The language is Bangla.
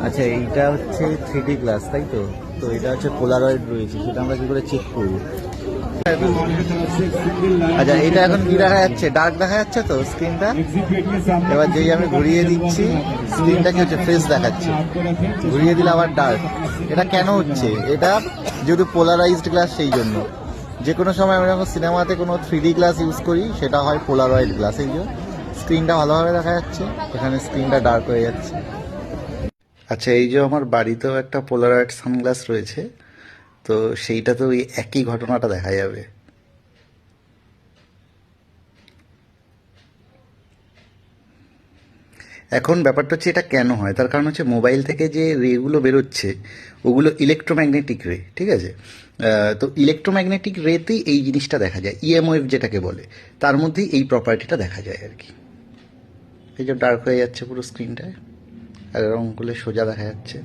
আচ্ছা, এইটা হচ্ছে 3D গ্লাস, তাই তো? তো এটা হচ্ছে পোলারয়েড রয়েছে, সেটা আমরা কি করে চেক করব? আচ্ছা, এটা এখন কি দেখা যাচ্ছে? ডার্ক দেখা যাচ্ছে তো স্ক্রিনটা? এবার যেই আমি ঘুরিয়ে দিচ্ছি, স্ক্রিনটা কি হচ্ছে? ফেস দেখাচ্ছে। ঘুরিয়ে দিলে আবার ডার্ক। এটা কেন হচ্ছে? এটা যেহেতু পোলারাইজড গ্লাস, সেই জন্য। যে কোনো সময় আমি যখন সিনেমাতে কোনো 3D গ্লাস ইউজ করি, সেটা হয় পোলারয়েড গ্লাস। এই যে স্ক্রিনটা ভালোভাবে দেখা যাচ্ছে, এখানে স্ক্রিনটা ডার্ক হয়ে যাচ্ছে। আচ্ছা, এই যে আমার বাড়িতেও একটা পোলারয়েড সানগ্লাস রয়েছে, তো সেইটাতে ওই একই ঘটনাটা দেখা যাবে। এখন ব্যাপারটা হচ্ছে এটা কেন হয়, তার কারণ হচ্ছে মোবাইল থেকে যে রেগুলো বেরোচ্ছে ওগুলো ইলেকট্রোম্যাগনেটিক রে, ঠিক আছে? তো ইলেকট্রোম্যাগনেটিক রেতেই এই জিনিসটা দেখা যায়, ইএমওএফ যেটাকে বলে, তার মধ্যেই এই প্রপার্টিটা দেখা যায় আর কি। এই যে ডার্ক হয়ে যাচ্ছে পুরো স্ক্রিনটায়, আর রঙগুলো সোজা দেখা যাচ্ছে।